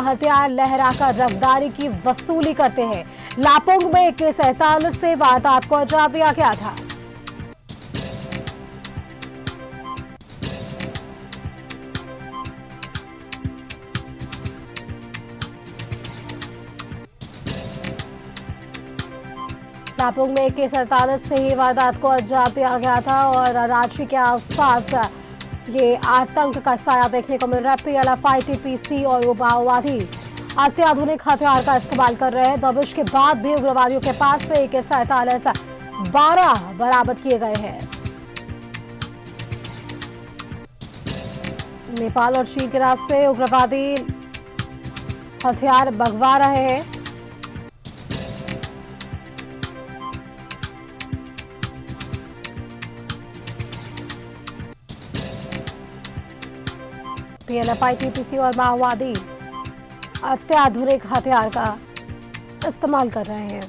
हथियार लहराकर रंगदारी की वसूली करते हैं। लापोंग में AK-47 से वारदात को अंजाम दिया गया था। लापोंग में AK-47 से ही वारदात को अंजाम दिया गया था और रांची के आसपास ये आतंक का साया देखने को मिल रहा है। PLFI, TPC और वो माओवादी अत्याधुनिक हथियार का इस्तेमाल कर रहे हैं। दबिश के बाद भी उग्रवादियों के पास से AK-47 12 बरामद किए गए हैं। नेपाल और चीन के रास्ते उग्रवादी हथियार मंगवा रहे हैं। PLFI, TPC और माओवादी अत्याधुनिक हथियार का इस्तेमाल कर रहे हैं।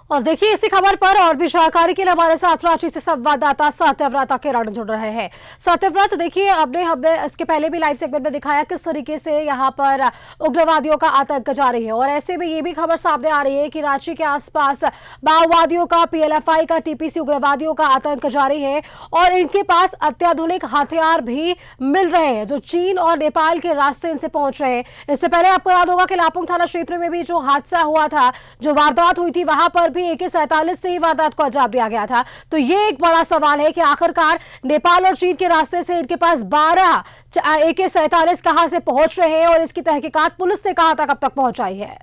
और देखिए इसी खबर पर और भी जानकारी के लिए हमारे साथ रांची से संवाददाता सत्यव्रत किरण जुड़ रहे हैं। सत्यव्रत, देखिए हमने इसके पहले भी लाइव सेगमेंट में दिखाया किस तरीके से यहाँ पर उग्रवादियों का आतंक जारी है और ऐसे में ये भी खबर सामने आ रही है कि रांची के आसपास माओवादियों का, PLFI का, TPC उग्रवादियों का आतंक जारी है और इनके पास अत्याधुनिक हथियार भी मिल रहे हैं जो चीन और नेपाल के रास्ते इनसे पहुंच रहे हैं। इससे पहले आपको याद होगा कि लापोंग थाना क्षेत्र में भी जो हादसा हुआ था, जो वारदात हुई थी, वहां पर AK-47 से ही वारदात को अंजाम दिया गया था। तो ये एक बड़ा सवाल है कि आखिरकार नेपाल और चीन के रास्ते से इनके पास 12 AK-47 कहां से पहुंच रहे हैं और इसकी तहकीकात पुलिस ने कहां तक अब तक पहुंचाई है?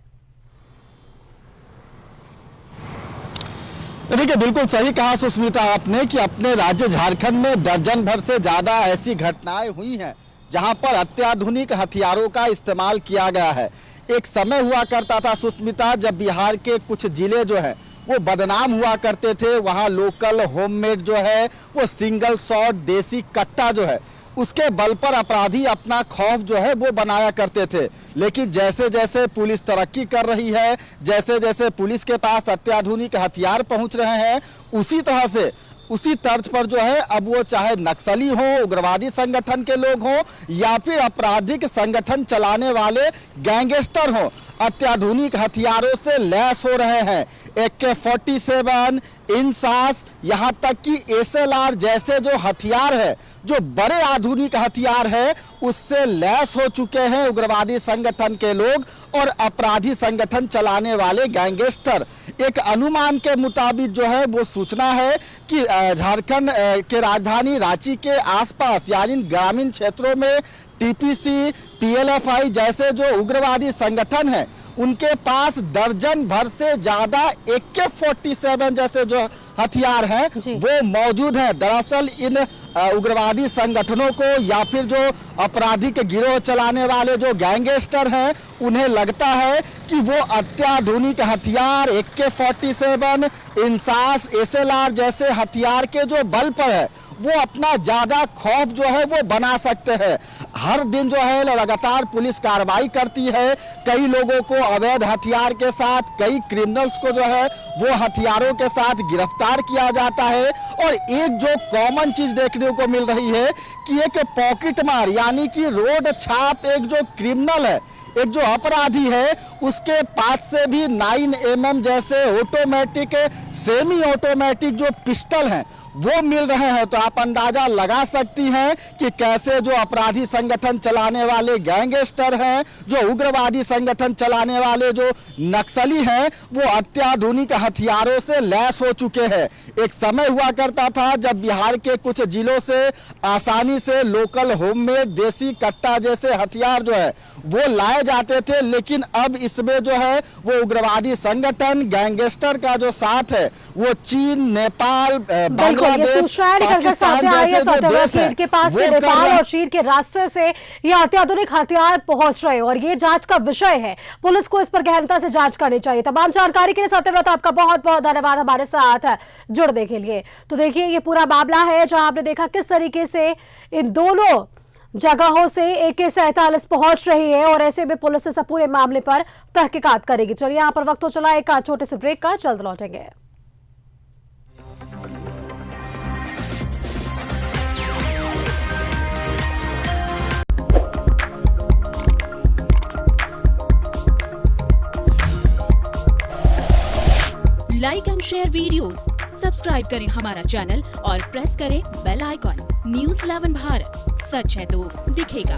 देखिए, बिल्कुल सही कहा सुष्मिता आपने कि अपने राज्य झारखंड में दर्जन भर से ज्यादा ऐसी घटनाएं हुई हैं जहां पर अत्याधुनिक हथियारों का इस्तेमाल किया गया है। एक समय हुआ करता था सुष्मिता, जब बिहार के कुछ जिले जो है वो बदनाम हुआ करते थे। वहाँ लोकल होममेड जो है वो सिंगल शॉट देसी कट्टा जो है उसके बल पर अपराधी अपना खौफ जो है वो बनाया करते थे। लेकिन जैसे जैसे पुलिस तरक्की कर रही है, जैसे जैसे पुलिस के पास अत्याधुनिक हथियार पहुंच रहे हैं, उसी तरह से उसी तर्ज पर जो है अब वो चाहे नक्सली हो, उग्रवादी संगठन के लोग हों या फिर आपराधिक संगठन चलाने वाले गैंगस्टर हों, अत्याधुनिक हथियारों से लैस हो रहे हैं। AK-47, इंसास, यहाँ तक कि SLR जैसे जो हथियार है, जो बड़े आधुनिक हथियार है, उससे लैस हो चुके हैं उग्रवादी संगठन के लोग और अपराधी संगठन चलाने वाले गैंगस्टर। एक अनुमान के मुताबिक जो है वो सूचना है कि झारखंड के राजधानी रांची के आसपास यानी ग्रामीण क्षेत्रों में TPC, PLFI जैसे जो उग्रवादी संगठन हैं उनके पास दर्जन भर से ज्यादा AK-47 जैसे जो हथियार हैं वो मौजूद हैं। दरअसल इन उग्रवादी संगठनों को या फिर जो आपराधिक गिरोह चलाने वाले जो गैंगस्टर हैं उन्हें लगता है कि वो अत्याधुनिक हथियार AK-47, इंसास, SLR जैसे हथियार के जो बल पर है वो अपना ज्यादा खौफ जो है वो बना सकते हैं। हर दिन जो है लगातार पुलिस कार्रवाई करती है, कई लोगों को अवैध हथियार के साथ, कई क्रिमिनल्स को जो है वो हथियारों के साथ गिरफ्तार किया जाता है। और एक जो कॉमन चीज देखने को मिल रही है कि एक पॉकेट मार यानी कि रोड छाप एक जो क्रिमिनल है, एक जो अपराधी है, उसके पास से भी 9mm जैसे ऑटोमेटिक, सेमी ऑटोमेटिक जो पिस्टल हैं वो मिल रहे हैं। तो आप अंदाजा लगा सकती हैं कि कैसे जो अपराधी संगठन चलाने वाले गैंगस्टर हैं, जो उग्रवादी संगठन चलाने वाले जो नक्सली हैं, वो अत्याधुनिक हथियारों से लैस हो चुके हैं। एक समय हुआ करता था जब बिहार के कुछ जिलों से आसानी से लोकल होममेड देसी कट्टा जैसे हथियार जो है वो लाए जाते थे, लेकिन अब इसमें जो है वो उग्रवादी संगठन गैंगस्टर का जो साथ है वो चीन, नेपाल, बांग्लादेश, पाकिस्तान जैसे जो देश हैं के पास से नेपाल और चीन के रास्ते से ये अत्याधुनिक हथियार पहुंच रहे हैं और ये जांच का विषय है। पुलिस को इस पर गहनता से जांच करनी चाहिए। तमाम जानकारी के लिए सत्यव्रत आपका बहुत बहुत धन्यवाद हमारे साथ जुड़ने के लिए। तो देखिए ये पूरा मामला है जहां आपने देखा किस तरीके से इन दोनों जगहों से AK-47 पहुंच रही है और ऐसे में पुलिस इस पूरे मामले पर तहकीकात करेगी। चलिए यहां पर वक्त हो चला एक छोटे से ब्रेक का, जल्द लौटेंगे। Like and share videos, subscribe करें हमारा चैनल और प्रेस करें बेल आइकॉन। न्यूज़ 11 भारत, सच है तो दिखेगा।